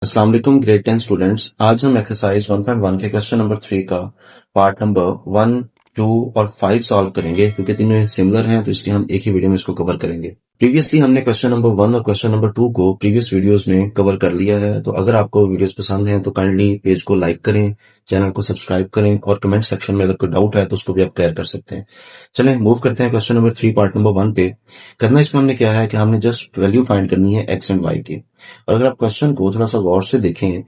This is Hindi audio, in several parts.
अस्सलाम वालेकुम ग्रेड 10 स्टूडेंट्स। आज हम एक्सरसाइज 1.1 के क्वेश्चन नंबर 3 का पार्ट नंबर 1, 2 और 5 सॉल्व करेंगे। क्योंकि तीनों सिमिलर हैं तो इसलिए हम एक ही वीडियो में इसको कवर करेंगे। प्रीवियसली हमने क्वेश्चन नंबर 1 और क्वेश्चन नंबर 2 को प्रीवियस वीडियोस में कवर कर लिया है। तो अगर आपको वीडियोस पसंद हैं तो काइंडली पेज को लाइक करें, चैनल को सब्सक्राइब करें और कमेंट सेक्शन में अगर कोई डाउट है तो उसको भी आप क्लियर कर सकते हैं। चलें मूव करते हैं क्वेश्चन नंबर 3 पार्ट नंबर 1 पे। करना इसमें हमने क्या है कि हमने जस्ट वैल्यू फाइंड करनी है एक्स एंड वाई की। और अगर आप क्वेश्चन को थोड़ा सा गौर से देखें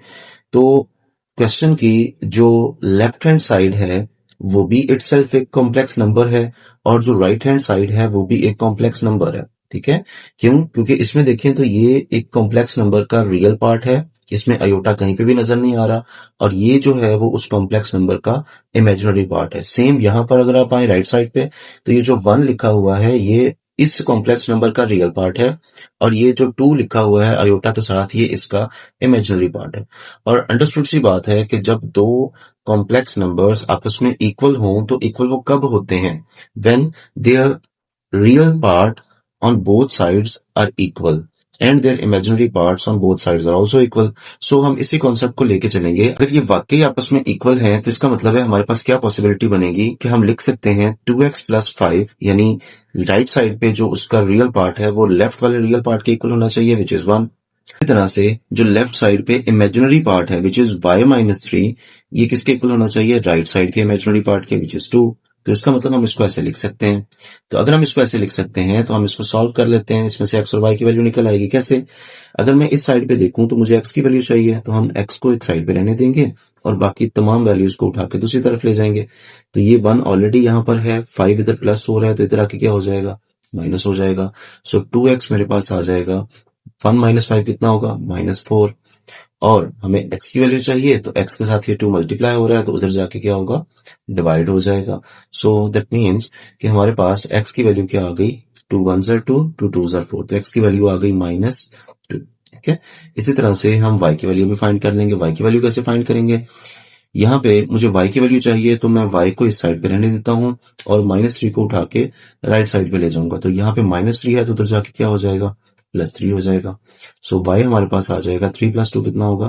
तो क्वेश्चन की जो लेफ्ट हैंड साइड है वो भी इटसेल्फ एक कॉम्प्लेक्स नंबर है और जो राइट हैंड साइड है वो भी एक कॉम्प्लेक्स नंबर है। ठीक है, क्यों? क्योंकि इसमें देखें तो ये एक कॉम्प्लेक्स नंबर का रियल पार्ट है, इसमें अयोटा कहीं पे भी नजर नहीं आ रहा, और ये जो है वो उस कॉम्प्लेक्स नंबर का इमेजिनरी पार्ट है। सेम यहां पर अगर आप आए राइट साइड पे तो ये जो 1 लिखा हुआ है ये इस कॉम्प्लेक्स नंबर का रियल पार्ट है, और ये जो 2 लिखा हुआ है अयोटा के साथ ये इसका इमेजिनरी पार्ट है। और अंडरस्टूड सी बात है कि जब दो कॉम्प्लेक्स नंबर्स आपस में इक्वल हों तो इक्वल वो कब होते हैं? When there real part on both sides are equal and their imaginary parts on both sides are also equal. So हम इसी कॉन्सेप्ट को लेके चलेंगे। अगर ये वाकई आपस में इक्वल हैं तो इसका मतलब है हमारे पास क्या पॉसिबिलिटी बनेगी कि हम लिख सकते हैं 2x प्लस 5, यानी राइट साइड पे जो उसका रियल पार्ट है वो लेफ्ट वाले रियल पार्ट के इक्वल होना चाहिए विच इज 1। इसी तरह से जो लेफ्ट साइड पे इमेजिनरी पार्ट है विच इज y माइनस 3, ये किसके इक्वल होना चाहिए? राइट साइड के इमेजिनरी पार्ट के विच इज 2। तो इसका मतलब हम इसको ऐसे लिख सकते हैं। तो अगर हम इसको ऐसे लिख सकते हैं तो हम इसको सॉल्व कर लेते हैं। इसमें से x और y की वैल्यू निकल आएगी। कैसे? अगर मैं इस साइड पे देखूं तो मुझे x की वैल्यू चाहिए, तो हम x को एक साइड पे रहने देंगे और बाकी तमाम वैल्यूज को उठा के दूसरी तरफ ले जाएंगे। तो ये 1 ऑलरेडी यहाँ पर है, 5 इधर प्लस हो रहा है तो इधर आके क्या हो जाएगा? माइनस हो जाएगा। सो 2x मेरे पास आ जाएगा। 1 माइनस 5 कितना होगा? -4। और हमें x की वैल्यू चाहिए तो x के साथ ये 2 मल्टीप्लाई हो रहा है तो उधर जाके क्या होगा? डिवाइड हो जाएगा। सो दैट मीन्स कि हमारे पास x की वैल्यू क्या आ गई? 2 1 2, 2 2 4, तो x की वैल्यू आ गई -2। ठीक है, इसी तरह से हम y की वैल्यू भी फाइंड कर लेंगे। y की वैल्यू कैसे फाइंड करेंगे? यहाँ पे मुझे y की वैल्यू चाहिए तो मैं y को इस साइड पे रहने देता हूँ और -3 को उठा के राइट साइड पे ले जाऊंगा। तो यहाँ पे -3 है तो उधर जाके क्या हो जाएगा? +3 हो जाएगा। सो y हमारे पास आ जाएगा 3 + 2 कितना होगा?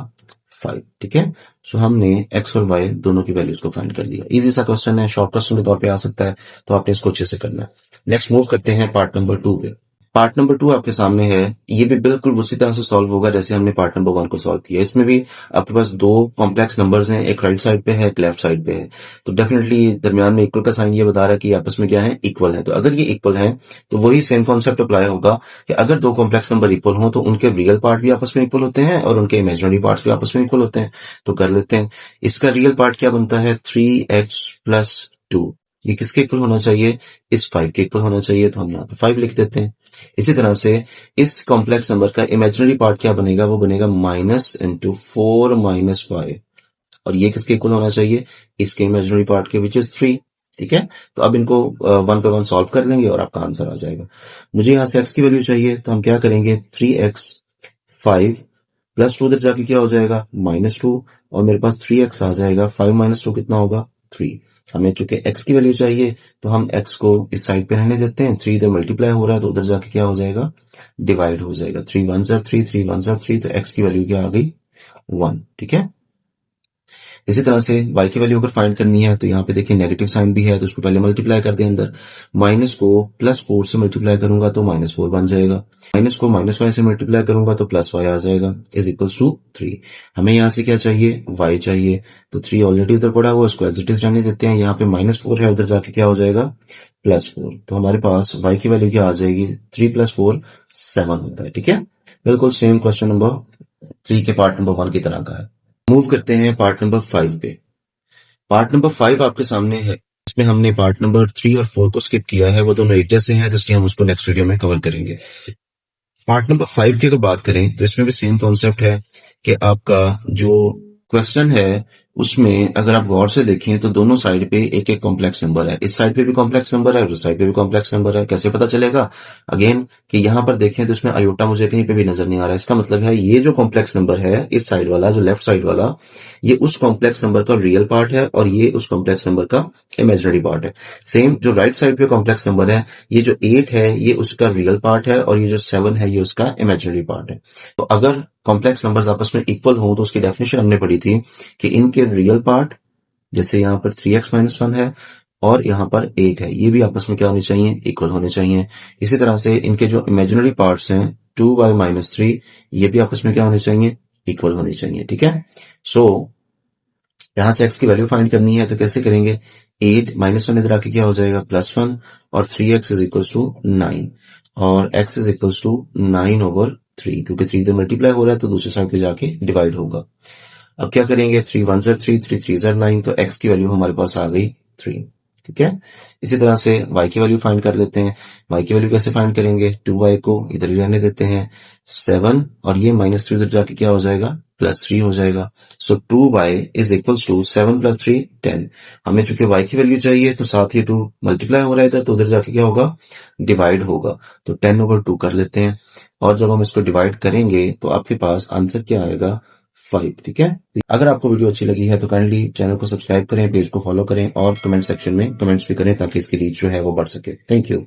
5। ठीक है, सो हमने x और y दोनों की वैल्यूज को फाइंड कर लिया। इजी सा क्वेश्चन है, शॉर्ट क्वेश्चन के तौर पे आ सकता है, तो आपने इसको अच्छे से करना है। नेक्स्ट मूव करते हैं पार्ट नंबर 2 पे। पार्ट नंबर 2 आपके सामने है। ये भी बिल्कुल उसी तरह से सॉल्व होगा जैसे हमने पार्ट नंबर 1 को सॉल्व किया। इसमें भी आपके पास दो कॉम्प्लेक्स नंबर्स हैं, एक राइट साइड पे है, एक लेफ्ट साइड पे है। तो डेफिनेटली दरमियान में इक्वल का साइन ये बता रहा है कि आपस में क्या है? इक्वल है। तो अगर ये इक्वल है तो वही सेम कॉन्सेप्ट अप्लाई होगा कि अगर दो कॉम्प्लेक्स नंबर इक्वल हो तो उनके रियल पार्ट भी आपस में इक्वल होते हैं और उनके इमेजिनरी पार्ट्स भी आपस में इक्वल होते हैं। तो कर लेते हैं। इसका रियल पार्ट क्या बनता है? 3x + 2। ये किसके इक्वल होना चाहिए? इस 5 के इक्वल होना चाहिए, तो हम यहाँ पे 5 लिख देते हैं। इसी तरह से इस कॉम्प्लेक्स नंबर का इमेजिनरी पार्ट क्या बनेगा? वो बनेगा -4 - 5, और ये किसके इक्वल होना चाहिए? इसके इमेजिनरी पार्ट के विच इज 3। ठीक है, तो अब इनको 1 पे 1 सॉल्व कर लेंगे और आपका आंसर आ जाएगा। मुझे यहाँ से x की वैल्यू चाहिए तो हम क्या करेंगे? 3x 5 + 2 उधर जाके क्या हो जाएगा? -2, और मेरे पास 3x आ जाएगा। 5 - 2 कितना होगा? 3। हमें चूंकि x की वैल्यू चाहिए तो हम x को इस साइड पे रहने देते हैं। 3 इधर मल्टीप्लाई हो रहा है तो उधर जाके क्या हो जाएगा? डिवाइड हो जाएगा। 3 1 3, 3 1 3, तो x की वैल्यू क्या आ गई? 1। ठीक है, इसी तरह से y की वैल्यू अगर फाइंड करनी है तो यहाँ पे देखिए नेगेटिव साइन भी है तो उसको पहले मल्टीप्लाई कर दें अंदर। माइनस को +4 से मल्टीप्लाई करूंगा तो -4 बन जाएगा। माइनस को -y से मल्टीप्लाई करूंगा तो +y आ जाएगा इज इक्वल टू 3। हमें यहाँ से क्या चाहिए? y चाहिए। तो 3 ऑलरेडी उधर पड़ा हुआ, उसको एज इट इज रहने देते हैं। यहाँ पे -4 है, उधर जाके क्या हो जाएगा? +4। तो हमारे पास y की वैल्यू क्या आ जाएगी? 3 + 4 7 होता है। ठीक है, बिल्कुल सेम क्वेश्चन नंबर 3 के पार्ट नंबर 1 की तरह का है। मूव करते हैं पार्ट नंबर 5 पे। पार्ट नंबर 5 आपके सामने है। इसमें हमने पार्ट नंबर 3 और 4 को स्किप किया है, वो दोनों एक जैसे हैं, इसलिए हम उसको नेक्स्ट वीडियो में कवर करेंगे। पार्ट नंबर 5 की अगर बात करें तो इसमें भी सेम कॉन्सेप्ट है कि आपका जो क्वेश्चन है उसमें अगर आप गौर से देखें तो दोनों साइड पे एक एक कॉम्प्लेक्स नंबर है। इस साइड पे भी कॉम्प्लेक्स नंबर है और उस साइड पे भी कॉम्प्लेक्स नंबर है। कैसे पता चलेगा? अगेन कि यहाँ पर देखें तो इसमें आयोटा मुझे कहीं पे भी नजर नहीं आ रहा है। इसका मतलब है ये जो कॉम्प्लेक्स नंबर है इस साइड वाला, जो लेफ्ट साइड वाला, ये उस कॉम्प्लेक्स नंबर का रियल पार्ट है और ये उस कॉम्प्लेक्स नंबर का इमेजिनरी पार्ट है। सेम जो राइट साइड पे कॉम्प्लेक्स नंबर है, ये जो 8 है ये उसका रियल पार्ट है और ये जो 7 है ये उसका इमेजिनरी पार्ट है। तो अगर कॉम्प्लेक्स नंबर्स आपस में इक्वल हो तो उसकी डेफिनेशन हमने पढ़ी थी कि इनके रियल पार्ट, जैसे यहाँ पर 3x-1 है और यहाँ पर 8 है, ये भी आपस में क्या होने चाहिए? इक्वल होने चाहिए। इसी तरह से इनके जो इमेजिनरी पार्ट्स हैं 2y-3, ये भी आपस में क्या होने चाहिए? इक्वल होने चाहिए। ठीक है। सो यहां से x की वैल्यू फाइंड करनी है तो कैसे करेंगे? 8 -1 इधर आके क्या हो जाएगा? +1 और 3x इज इक्वल टू 9 और x इज इक्वल टू 9/3, क्योंकि 3 इधर मल्टीप्लाई हो रहा है तो दूसरे साइड पे जाके डिवाइड होगा। अब क्या करेंगे? 3 1 3, 3 3 9, तो x की वैल्यू हमारे पास आ गई 3। ठीक है। इसी तरह से y की वैल्यू फाइंड कर लेते हैं। y की वैल्यू कैसे फाइंड करेंगे? 2y को इधर ही रहने देते हैं, 7 और ये -3 उधर जाके क्या हो जाएगा? +3 हो जाएगा। सो 2y इज इक्वल टू 7 + 3 10। हमें चूंकि y की वैल्यू चाहिए तो साथ ही 2 मल्टीप्लाई हो रहा है इधर, तो उधर जाके क्या होगा? डिवाइड होगा। तो 10/2 कर लेते हैं और जब हम इसको डिवाइड करेंगे तो आपके पास आंसर क्या आएगा? 5। ठीक है। अगर आपको वीडियो अच्छी लगी है तो काइंडली चैनल को सब्सक्राइब करें, पेज को फॉलो करें और कमेंट सेक्शन में कमेंट्स भी करें ताकि इसकी रीच जो है वो बढ़ सके। Thank you.